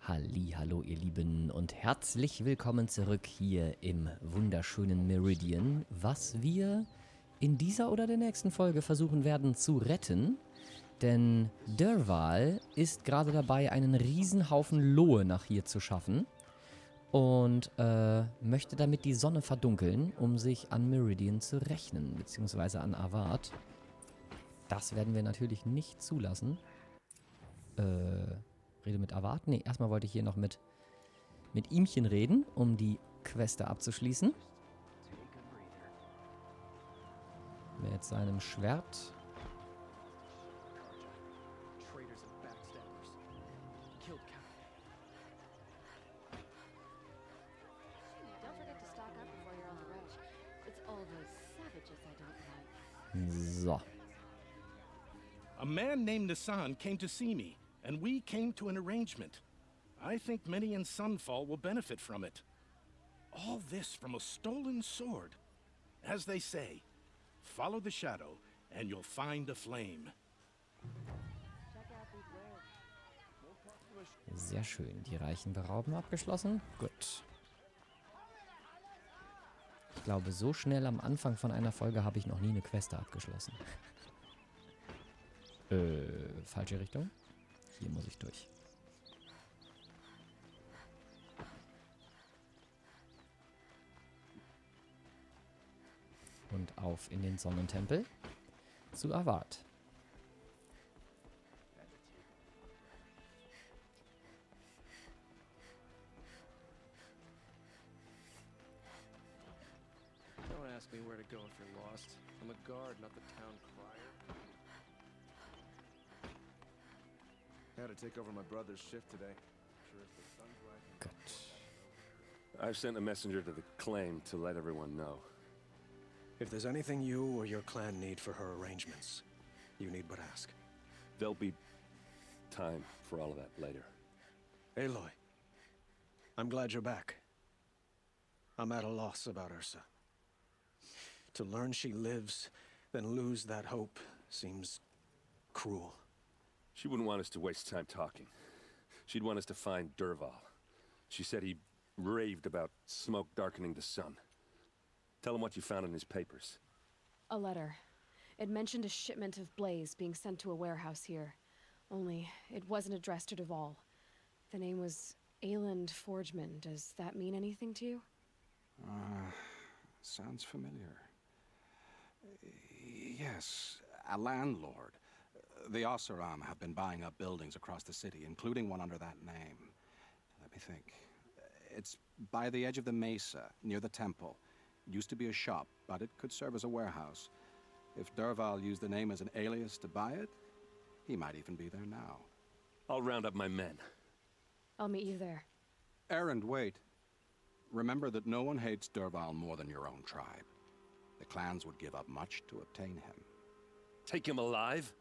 Hallo ihr Lieben und herzlich willkommen zurück hier im wunderschönen Meridian, was wir in dieser oder der nächsten Folge versuchen werden zu retten. Denn Derval ist gerade dabei, einen Riesenhaufen Lohe nach hier zu schaffen und möchte damit die Sonne verdunkeln, um sich an Meridian zu rächen, beziehungsweise an Avad. Das werden wir natürlich nicht zulassen. Rede mit Avad? Nee, erstmal wollte ich hier noch mit ihmchen reden, um die Queste abzuschließen. Mit seinem Schwert. So. A man named Nassan came to see me, and we came to an arrangement. I think many in Sunfall will benefit from it. All this from a stolen sword. As they say, follow the shadow, and you'll find a flame. Sehr schön. Die reichen Berauben abgeschlossen. Gut. Ich glaube, so schnell am Anfang von einer Folge habe ich noch nie eine Queste abgeschlossen. Falsche Richtung. Hier muss ich durch. Und auf in den Sonnentempel zu Avad. Don't ask me where to go if you're lost. I'm a guard, not the town crier. I had to take over my brother's shift today. Sure as the sun's rising. Gut. I've sent a messenger to the claim to let everyone know. If there's anything you or your clan need for her arrangements, you need but ask. There'll be time for all of that later. Aloy, I'm glad you're back. I'm at a loss about Ursa. To learn she lives, then lose that hope seems cruel. She wouldn't want us to waste time talking. She'd want us to find Derval. She said he raved about smoke darkening the sun. Tell him what you found in his papers. A letter. It mentioned a shipment of blaze being sent to a warehouse here. Only, it wasn't addressed to Derval. The name was Ayland Forgeman. Does that mean anything to you? Sounds familiar. Yes, a landlord. The Oseram have been buying up buildings across the city, including one under that name. Let me think. It's by the edge of the mesa, near the temple. It used to be a shop, but it could serve as a warehouse. If Derval used the name as an alias to buy it, he might even be there now. I'll round up my men. I'll meet you there. Erend, wait. Remember that no one hates Derval more than your own tribe. The clans would give up much to obtain him. Take him alive?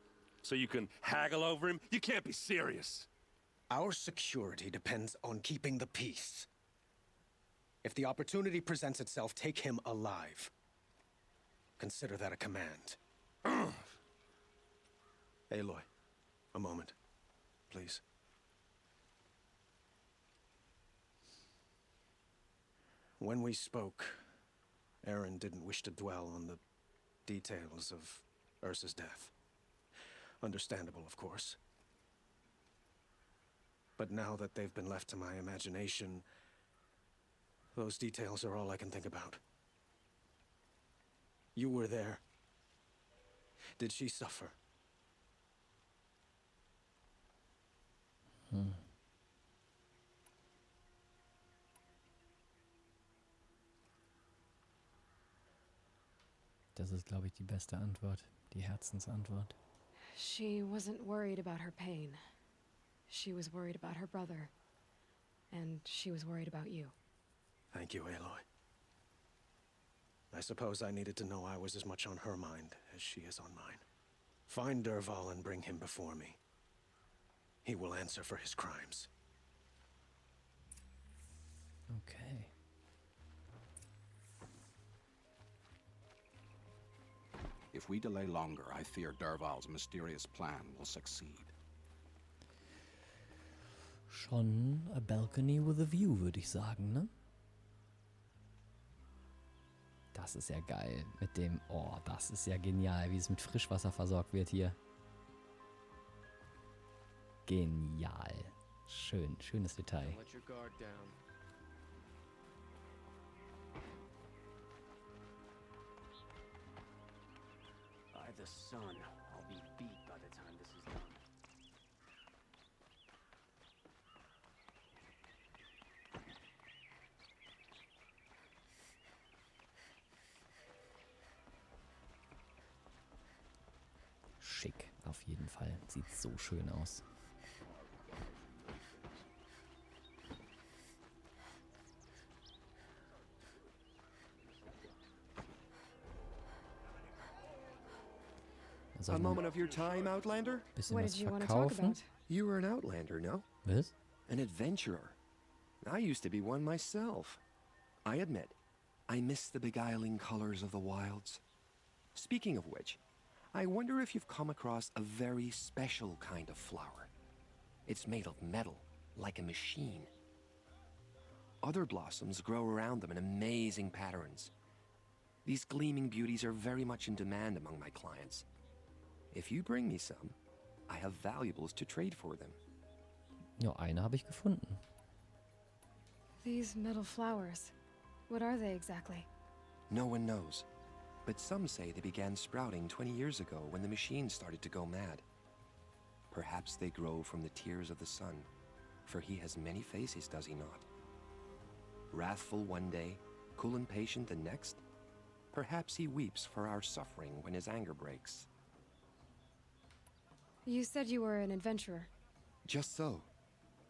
So you can haggle over him? You can't be serious. Our security depends on keeping the peace. If the opportunity presents itself, take him alive. Consider that a command. Aloy, a moment, please. When we spoke, Aaron didn't wish to dwell on the details of Ursa's death. Understandable, of course. But now that they've been left to my imagination, those details are all I can think about. You were there. Did she suffer? Das ist, glaube ich, die beste Antwort. Die Herzensantwort. She wasn't worried about her pain. She was worried about her brother. And she was worried about you. Thank you, Aloy. I suppose I needed to know I was as much on her mind as she is on mine. Find Derval and bring him before me. He will answer for his crimes. Okay. If we delay longer, I fear Derval's mysterious plan will succeed. Schon a balcony with a view, würde ich sagen, ne? Das ist ja geil mit dem... Oh, das ist ja genial, wie es mit Frischwasser versorgt wird hier. Genial. Schön, schönes Detail. Let your guard down. By the sun, I'll be beat by the time this is done. Schick, auf jeden Fall. Sieht so schön aus. A moment of your time, Outlander? Bisschen What was did you want to talk verkaufen. about? You were an Outlander, no? Was? An adventurer. I used to be one myself. I admit, I miss the beguiling colors of the wilds. Speaking of which, I wonder if you've come across a very special kind of flower. It's made of metal, like a machine. Other blossoms grow around them in amazing patterns. These gleaming beauties are very much in demand among my clients. If you bring me some, I have valuables to trade for them. Ja, eine habe ich gefunden. These metal flowers. What are they exactly? No one knows, but some say they began sprouting 20 years ago when the machines started to go mad. Perhaps they grow from the tears of the sun, for he has many faces, does he not? Wrathful one day, cool and patient the next. Perhaps he weeps for our suffering when his anger breaks. You said you were an adventurer. Just so.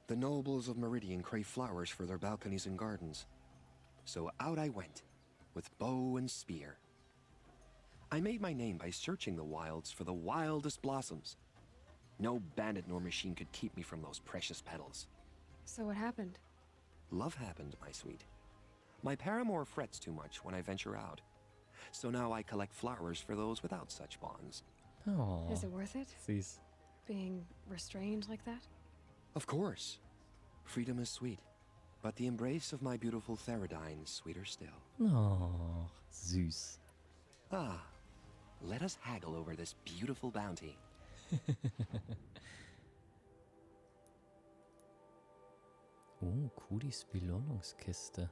The nobles of Meridian crave flowers for their balconies and gardens. So out I went, with bow and spear. I made my name by searching the wilds for the wildest blossoms. No bandit nor machine could keep me from those precious petals. So what happened? Love happened, my sweet. My paramour frets too much when I venture out. So now I collect flowers for those without such bonds. Oh, Is it worth it? süß. Being restrained like that? Of course. Freedom is sweet. But the embrace of my beautiful Theridine is sweeter still. Oh, süß. Ah, let us haggle over this beautiful bounty. Oh, Kudis Belohnungskiste.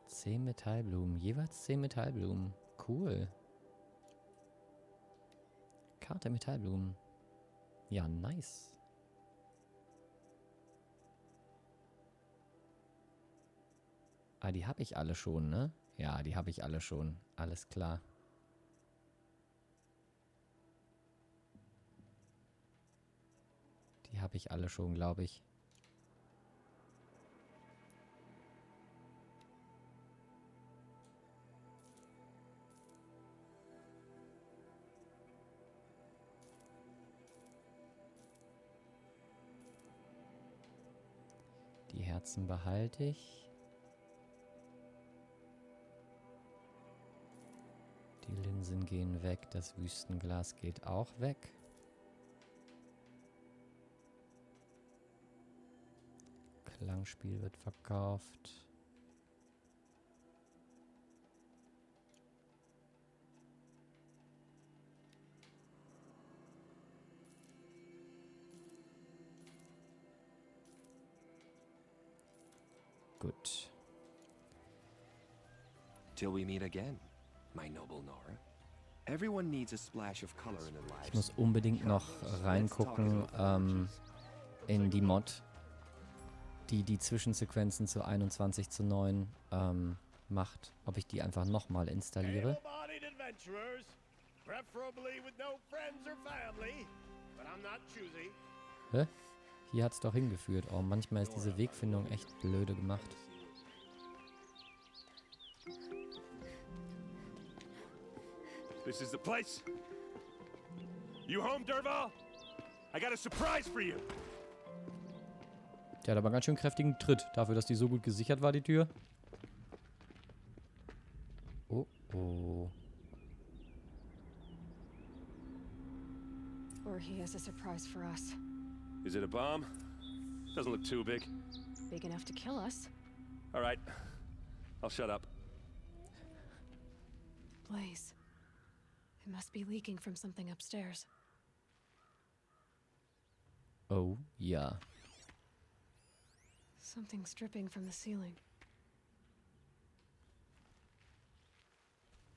10 Metallblumen, jeweils 10 Metallblumen. Cool. Karte Metallblumen. Ja, nice. Ah, die habe ich alle schon, ne? Ja, die habe ich alle schon. Alles klar. Die habe ich alle schon, glaube ich. Die Herzen behalte ich. Die Linsen gehen weg, das Wüstenglas geht auch weg. Klangspiel wird verkauft. Gut. Till we meet again, my noble Nora. Everyone needs a splash of color in their lives. Ich muss unbedingt noch reingucken in die Mod, die die Zwischensequenzen zu 21:9 macht. Ob ich die einfach nochmal installiere. Hä? Hier hat's doch hingeführt. Oh, manchmal ist diese Wegfindung echt blöde gemacht. This is the place. You home, Derval? I got a surprise for you. Der hat aber ganz schön kräftigen Tritt, dafür, dass die so gut gesichert war, die Tür. Oh, oh. Or he has a surprise for us. Is it a bomb? Doesn't look too big. Big enough to kill us. All right. I'll shut up. Blaze. It must be leaking from something upstairs. Oh, ja. Something's dripping from the ceiling.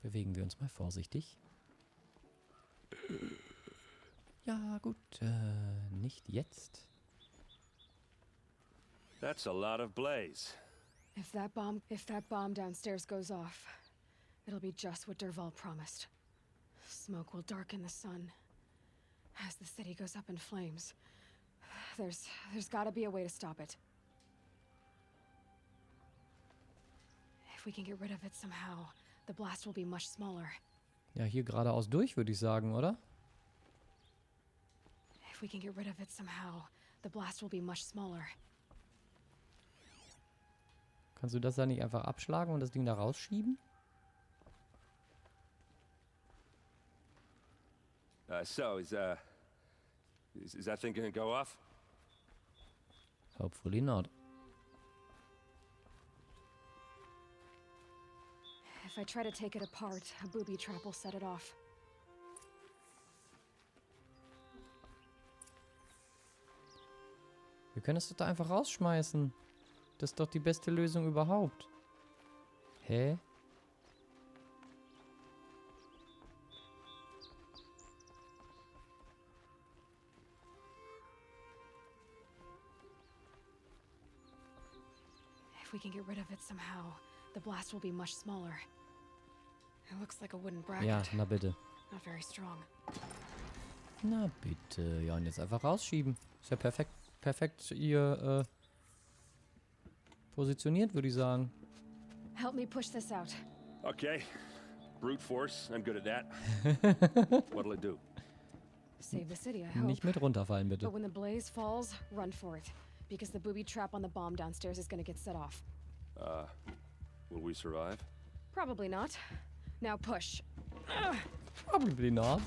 Bewegen wir uns mal vorsichtig. Ja, gut, nicht jetzt. That's a lot of blaze. If that bomb downstairs goes off, it'll be just what Dervahl promised. Smoke will darken the sun. As the city goes up in flames, there's gotta be a way to stop it. If we can get rid of it somehow, the blast will be much smaller. Ja, hier geradeaus durch, würde ich sagen, oder? If we can get rid of it somehow, the blast will be much smaller. Kannst du das da nicht einfach abschlagen und das Ding da rausschieben? So, is that thing gonna go off? Hopefully not. If I try to take it apart, a booby trap will set it off. Wir können es doch da einfach rausschmeißen. Das ist doch die beste Lösung überhaupt. Hä? If we can get rid of it somehow, the blast will be much smaller. It looks like a wooden bracket. Ja, na bitte. Not very strong. Na bitte. Ja, und jetzt einfach rausschieben. Ist ja perfekt hier positioniert, würde ich sagen. Help me push this out. Okay. Brute force, I'm good at that. What'll it do? Save the city, I hope. Nicht mit runterfallen, bitte. But when the blaze falls, run for it. Because the booby trap on the bomb downstairs is gonna get set off. Will we survive? Probably not. Now push. Probably not.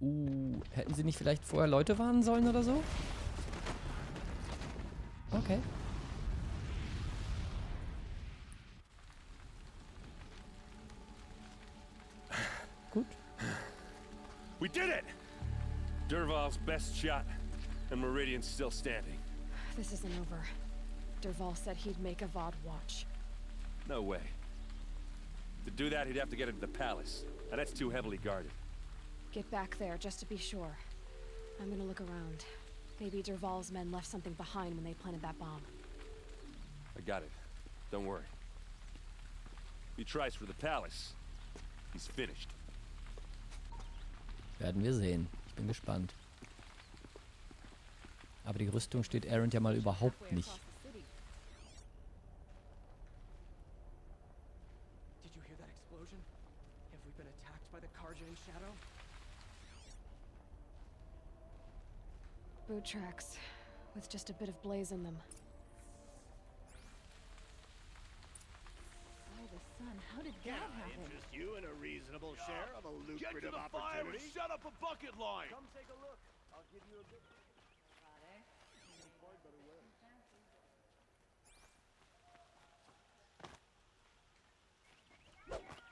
Hätten sie nicht vielleicht vorher Leute warnen sollen oder so? Okay. Gut. We did it! Dervahl's best shot, and Meridian's still standing. This isn't over. Dervahl said he'd make a VOD watch. No way. To do that, he'd have to get into the palace, and that's too heavily guarded. Get back there, just to be sure. I'm gonna look around. Maybe Dervahl's men left something behind when they planted that bomb. I got it. Don't worry. If he tries for the palace, he's finished. Werden wir sehen. Ich bin gespannt. Aber die Rüstung steht Erend ja mal überhaupt nicht. Did you hear that explosion? Have we been attacked by the Karjan shadow? Boot tracks, with just a bit of blaze in them. By the sun, how did that happen? Interest you in a reasonable share of a lucrative opportunity? Shut up a bucket line! Come take a look. I'll give you a bit.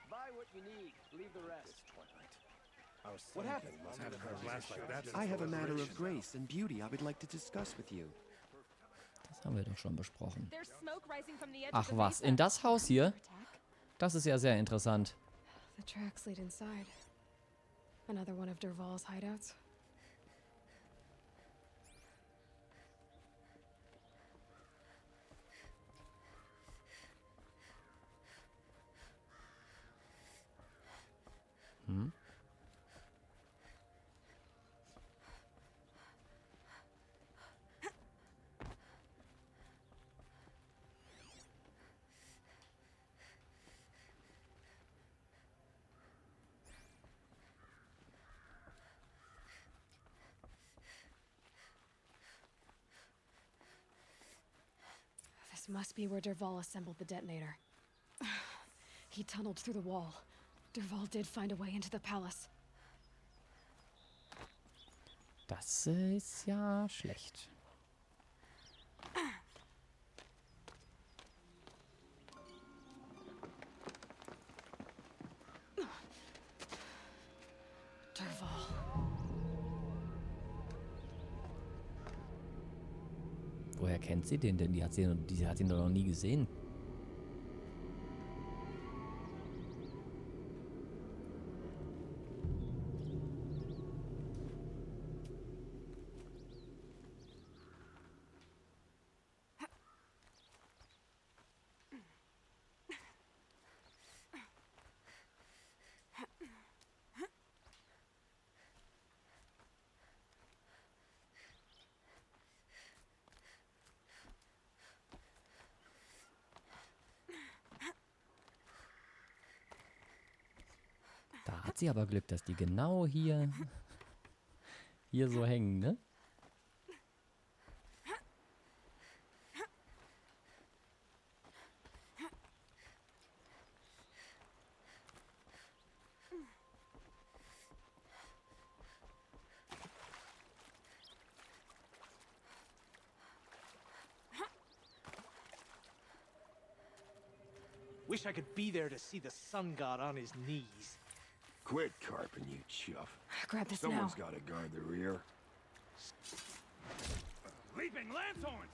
Buy what you need. Leave the rest. What happened? I have a matter of grace and beauty I would like to discuss with you. Das haben wir doch schon besprochen. There's smoke rising from the edge of Ach the was, mesa. in das Haus hier? Das ist ja sehr interessant. The tracks lead inside. Another one of Dervahl's hideouts. This must be where Dervahl assembled the detonator. He tunneled through the wall. Dervahl did find a way into the palace. Das ist ja schlecht. Woher kennt sie den denn? Die hat ihn doch noch nie gesehen. Da hat sie aber Glück, dass die genau hier so hängen, ne? Wish I could be there to see the sun god on his knees. Quit carping, you chuff. Grab this Someone's now. got to guard the rear. Leaping lanthorns!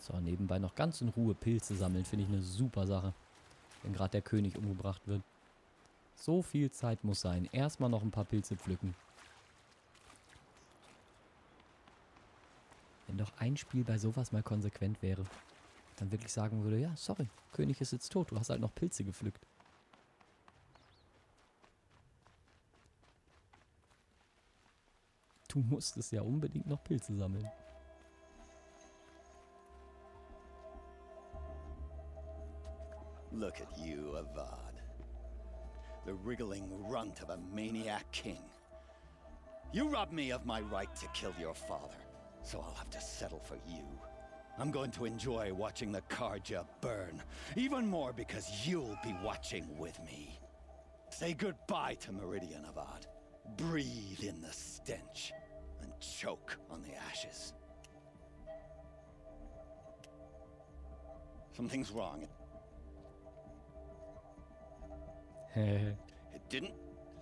So, nebenbei noch ganz in Ruhe Pilze sammeln, finde ich eine super Sache. Wenn gerade der König umgebracht wird. So viel Zeit muss sein. Erstmal noch ein paar Pilze pflücken. Wenn doch ein Spiel bei sowas mal konsequent wäre. Dann wirklich sagen würde, ja, sorry, König ist jetzt tot, du hast halt noch Pilze gepflückt. Du musstest ja unbedingt noch Pilze sammeln. Look at you, Avad. The wriggling runt of a maniac king. You robbed me of my right to kill your father, so I'll have to settle for you. I'm going to enjoy watching the Karja burn, even more because you'll be watching with me. Say goodbye to Meridian, Avad. Breathe in the stench, and choke on the ashes. Something's wrong. It didn't.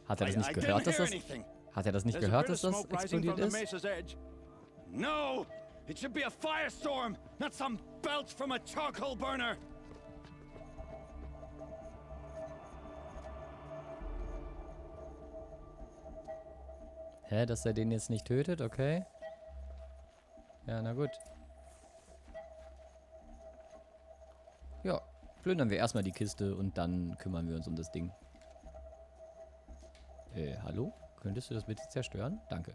Hat er das nicht gehört, dass das... Hat er das nicht gehört, dass das explodiert ist? No! It should be a firestorm, not some belch from a charcoal burner! Hä, dass er den jetzt nicht tötet? Okay. Ja, na gut. Ja, plündern wir erstmal die Kiste und dann kümmern wir uns um das Ding. Hallo? Könntest du das bitte zerstören? Danke.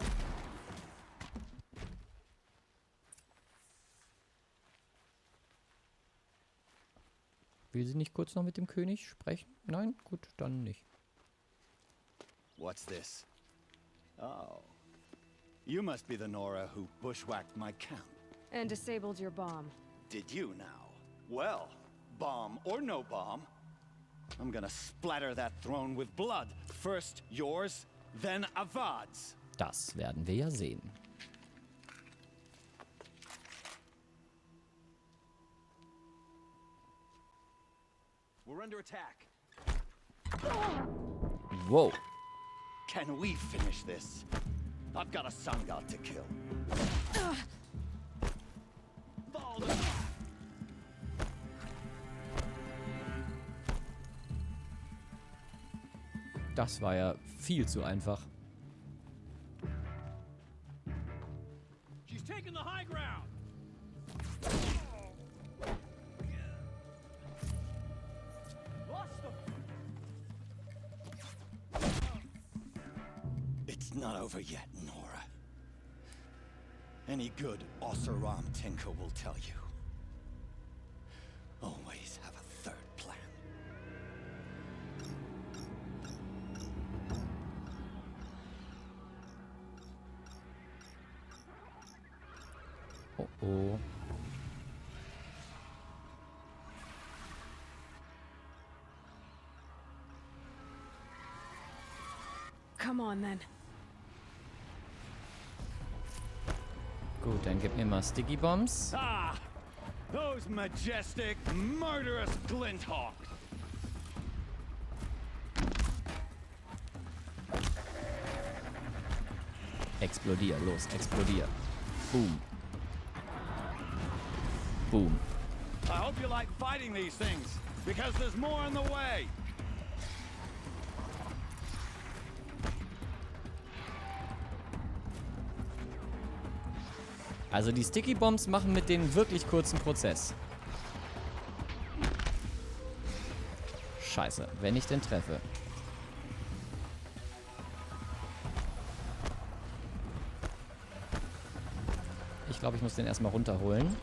Will sie nicht kurz noch mit dem König sprechen? Nein? Gut, dann nicht. What's this? Oh. You must be the Nora who bushwhacked my camp. And disabled your bomb. Did you now? Well, bomb or no bomb, I'm gonna splatter that throne with blood. First yours, then Avad's. Das werden wir ja sehen. We're under attack. Wow. Can we finish this? I've got a sun god to kill. Das war ja viel zu einfach. She's taking the high ground. It's not over yet, Nora. Any good Oseram tinker will tell you. Always have a third plan. Oh oh. Come on, then. Gut, dann gib mir mal Sticky Bombs. Ah! Those majestic, murderous glinthawks! Explodier, los, explodier. Boom. Boom. I hope you like fighting these things, because there's more in the way. Also die Sticky Bombs machen mit den wirklich kurzen Prozess. Scheiße, wenn ich den treffe. Ich glaube, ich muss den erstmal runterholen.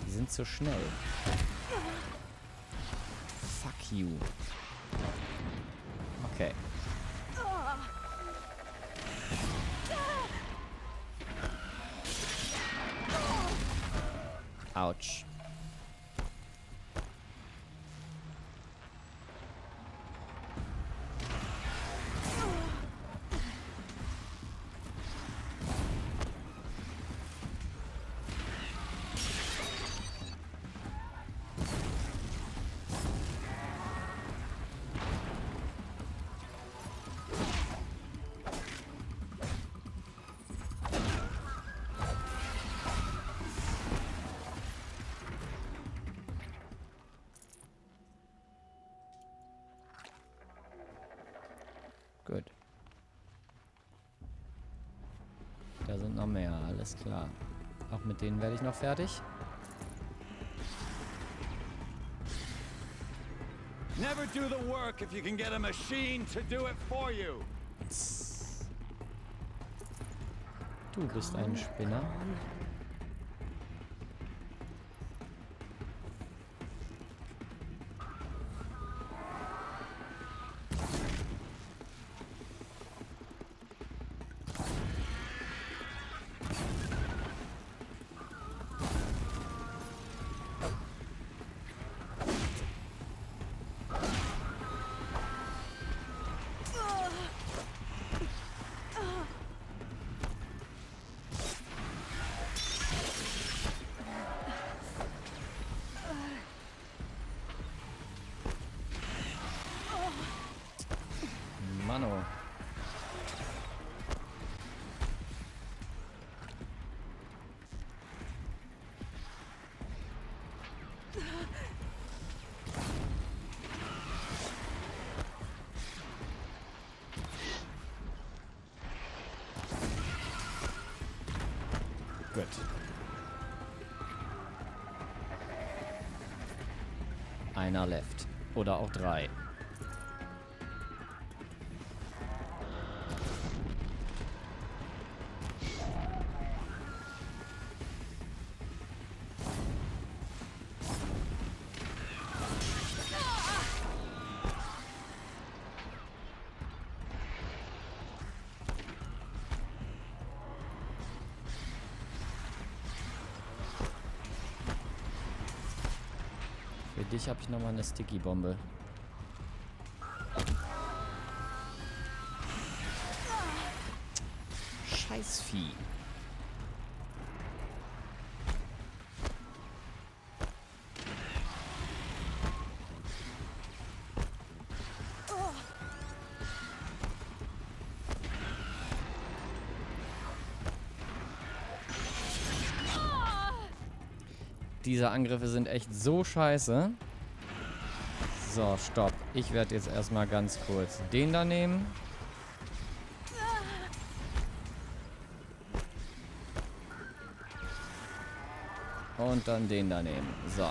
Die sind zu schnell. Fuck you. Okay. Autsch. Gut. Da sind noch mehr, alles klar. Auch mit denen werde ich noch fertig. Never do the work if you can get a machine to do it for you. Du bist ein Spinner. Mano. Gut. Einer left. Oder auch 3. Für dich habe ich nochmal eine Sticky-Bombe. Scheißvieh. Diese Angriffe sind echt so scheiße. So, stopp. Ich werde jetzt erstmal ganz kurz den da nehmen. Und dann den da nehmen. So.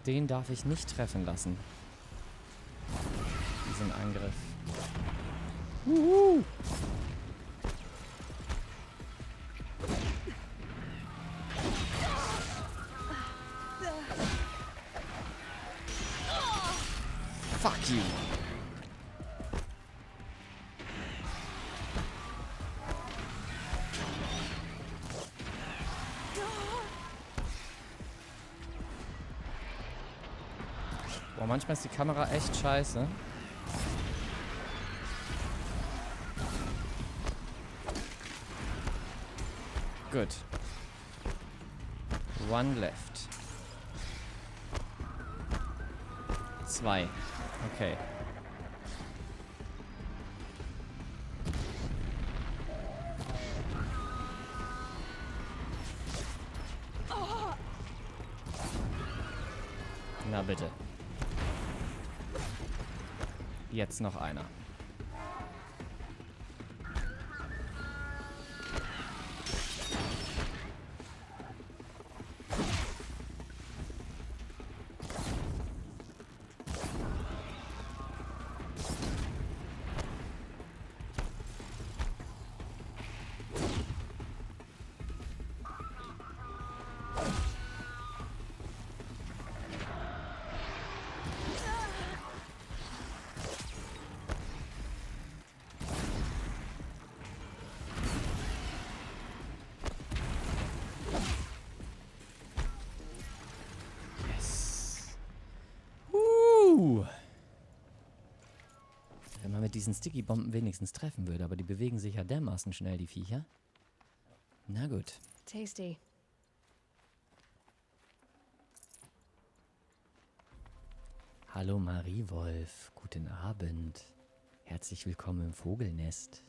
Den darf ich nicht treffen lassen. Diesen Angriff. you. Boah, manchmal ist die Kamera echt scheiße. Gut. One left. 2. Okay. Na bitte. Jetzt noch einer. Wenn man mit diesen Sticky-Bomben wenigstens treffen würde, aber die bewegen sich ja dermaßen schnell, die Viecher. Na gut. Tasty. Hallo Mariewolf, guten Abend. Herzlich willkommen im Vogelnest.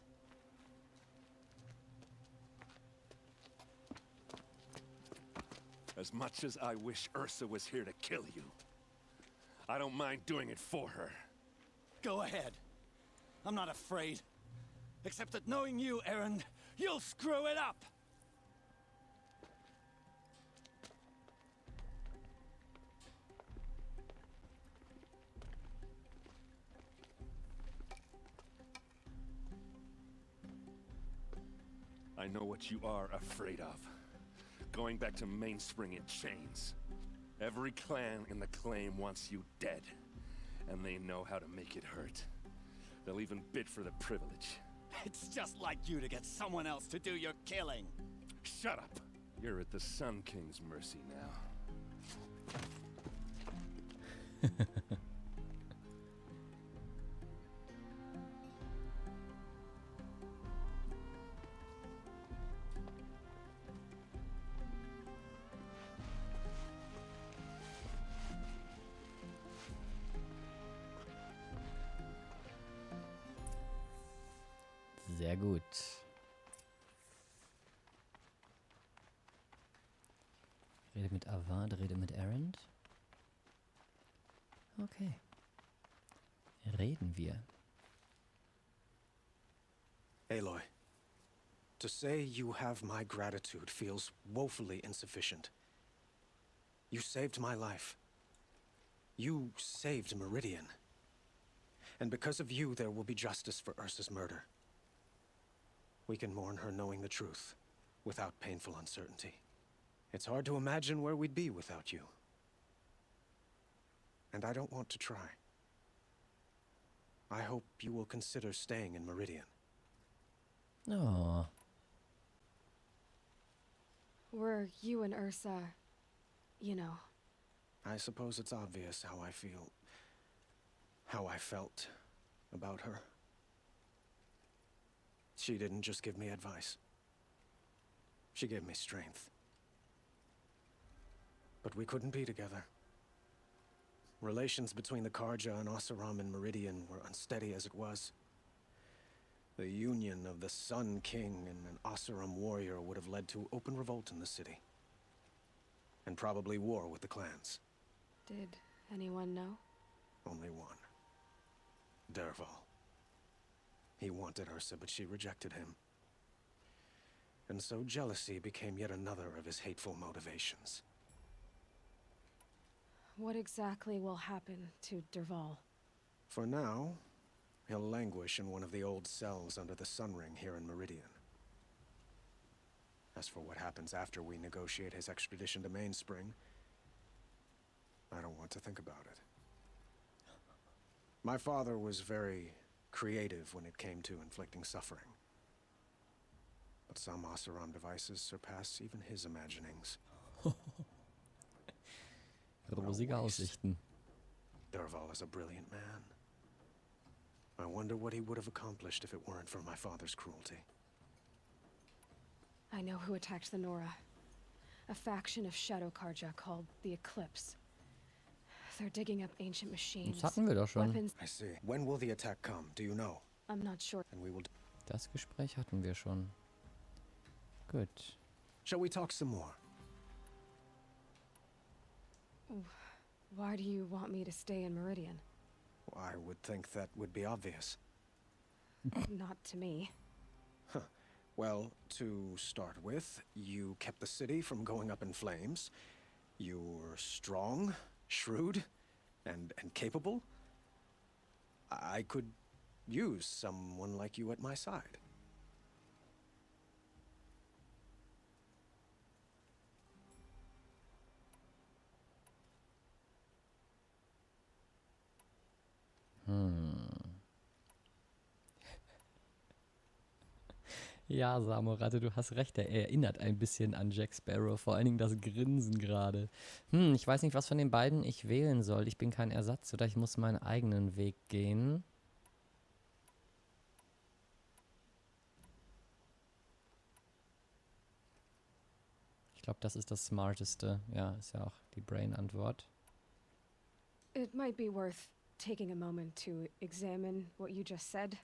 As much as I wish Ursa was here to kill you, I don't mind doing it for her. Go ahead. I'm not afraid. Except that knowing you, Aaron, you'll screw it up! I know what you are afraid of. Going back to Mainspring in chains. Every clan in the claim wants you dead. And they know how to make it hurt. They'll even bid for the privilege. It's just like you to get someone else to do your killing. Shut up! You're at the Sun King's mercy now. Sehr gut. Rede mit Avad, rede mit Erend. Okay. Reden wir. Aloy, to say you have my gratitude feels woefully insufficient. You saved my life. You saved Meridian. And because of you, there will be justice for Ursa's murder. We can mourn her knowing the truth, without painful uncertainty. It's hard to imagine where we'd be without you. And I don't want to try. I hope you will consider staying in Meridian. Oh. Were you and Ursa, you know. I suppose it's obvious how I feel, how I felt about her. She didn't just give me advice. She gave me strength. But we couldn't be together. Relations between the Karja and Oseram and Meridian were unsteady as it was. The union of the Sun King and an Oseram warrior would have led to open revolt in the city. And probably war with the clans. Did anyone know? Only one. Dervahl. He wanted Ursa, but she rejected him. And so jealousy became yet another of his hateful motivations. What exactly will happen to Dervahl? For now, he'll languish in one of the old cells under the Sun Ring here in Meridian. As for what happens after we negotiate his extradition to Main Spring, I don't want to think about it. My father was very creative when it came to inflicting suffering. But some Oseram devices surpass even his imaginings. Rosige Aussichten. Dervahl is a brilliant man. I wonder what he would have accomplished if it weren't for my father's cruelty. I know who attacked the Nora. A faction of Shadow Karja called the Eclipse. They're digging up ancient machines. Das hatten wir doch schon. Weapons. I see. When will the attack come? Do you know? I'm not sure. And we will. Das Gespräch hatten wir schon. Gut. Shall we talk some more? Why do you want me to stay in Meridian? I would think that would be obvious. Not to me. Well, to start with, you kept the city from going up in flames. You were strong, shrewd, and capable. I could use someone like you at my side. Ja, Samoratte, du hast recht. Er erinnert ein bisschen an Jack Sparrow. Vor allen Dingen das Grinsen gerade. Ich weiß nicht, was von den beiden ich wählen soll. Ich bin kein Ersatz, oder ich muss meinen eigenen Weg gehen. Ich glaube, das ist das Smarteste. Ja, ist ja auch die Brain-Antwort. It might be worth taking a moment to examine what you just said.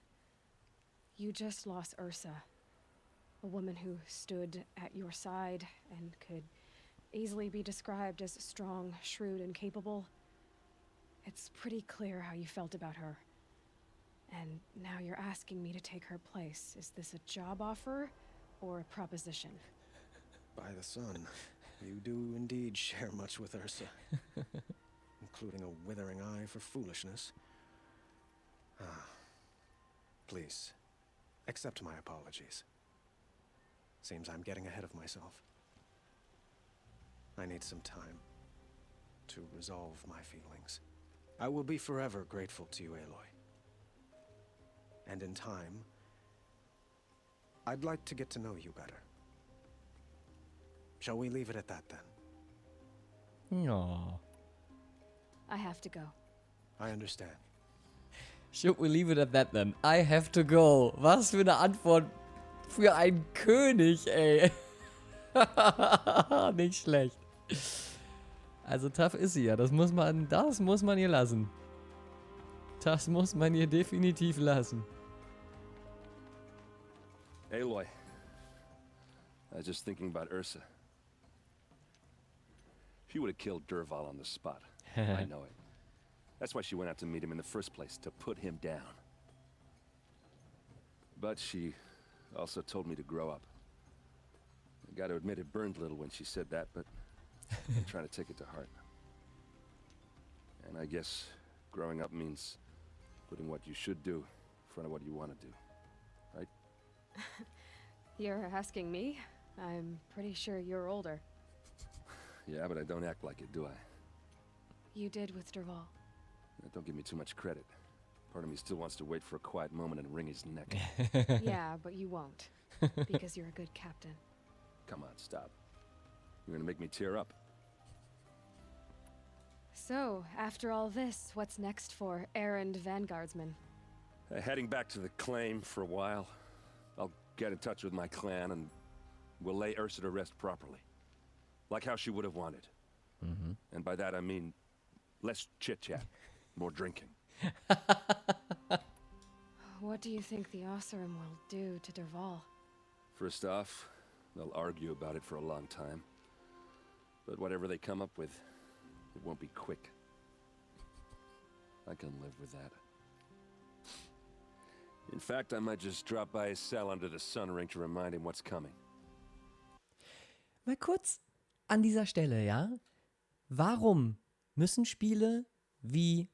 You just lost Ursa. A woman who stood at your side and could easily be described as strong, shrewd, and capable. It's pretty clear how you felt about her. And now you're asking me to take her place. Is this a job offer or a proposition? By the sun, you do indeed share much with Ursa. Including a withering eye for foolishness. Please, accept my apologies. Seems I'm getting ahead of myself. I need some time to resolve my feelings. I will be forever grateful to you, Aloy. And in time, I'd like to get to know you better. Shall we leave it at that then? Ja. I have to go. I understand. Should we leave it at that then? I have to go. Was für eine Antwort für einen König, ey. Nicht schlecht. Also tough ist sie ja. Das muss man ihr lassen. Das muss man ihr definitiv lassen. Aloy, I was just thinking about Ursa. She would have killed Dervahl on the spot. I know it. That's why she went out to meet him in the first place, to put him down. But she also told me to grow up. I gotta admit it burned a little when she said that, but I'm trying to take it to heart. And I guess growing up means putting what you should do in front of what you want to do, right? You're asking me? I'm pretty sure you're older. Yeah, but I don't act like it, do I? You did with Dervahl. Don't give me too much credit. Part of me still wants to wait for a quiet moment and wring his neck. Yeah, but you won't. Because you're a good captain. Come on, stop. You're gonna make me tear up. So, after all this, what's next for errand vanguardsman? Heading back to the claim for a while. I'll get in touch with my clan and we'll lay Ursa to rest properly. Like how she would have wanted. Mm-hmm. And by that I mean less chit-chat, more drinking. What do you think the Oseram will do to Dervahl? First off, they'll argue about it for a long time. But whatever they come up with, it won't be quick. I can live with that. In fact, I might just drop by his cell under the sun ring to remind him what's coming. Mal kurz an dieser Stelle, ja? Warum müssen Spiele wie,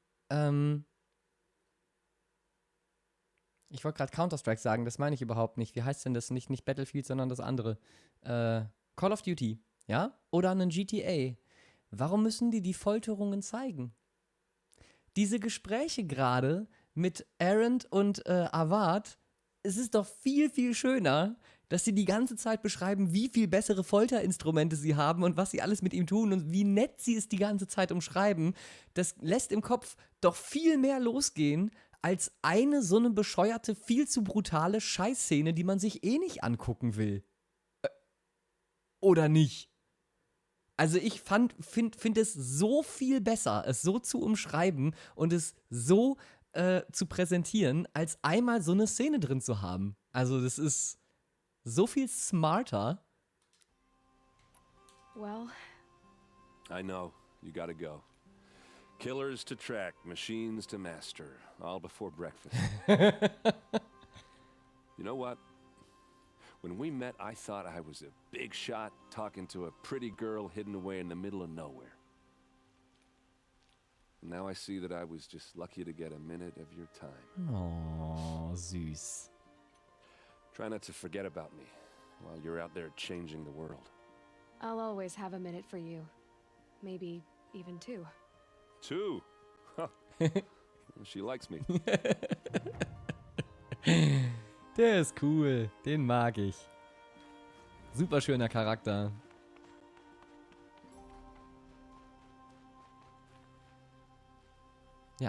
ich wollte gerade Counter-Strike sagen, das meine ich überhaupt nicht. Wie heißt denn das? Nicht Battlefield, sondern das andere. Call of Duty, ja? Oder einen GTA. Warum müssen die Folterungen zeigen? diese Gespräche gerade mit Erend und Avad, es ist doch viel, viel schöner, dass sie die ganze Zeit beschreiben, wie viel bessere Folterinstrumente sie haben und was sie alles mit ihm tun und wie nett sie es die ganze Zeit umschreiben. Das lässt im Kopf doch viel mehr losgehen, als eine so eine bescheuerte, viel zu brutale Scheißszene, die man sich eh nicht angucken will. Oder nicht? Also ich finde es so viel besser, es so zu umschreiben und es so zu präsentieren, als einmal so eine Szene drin zu haben. Also das ist so viel smarter. Well, I know, you gotta go. Killers to track, machines to master, all before breakfast. You know what? When we met, I thought I was a big shot talking to a pretty girl hidden away in the middle of nowhere. Now I see that I was just lucky to get a minute of your time. Oh, süß. Try not to forget about me while you're out there changing the world. I'll always have a minute for you. Maybe even 2. 2? Huh. She likes me. Der ist cool, den mag ich. Super schöner Charakter.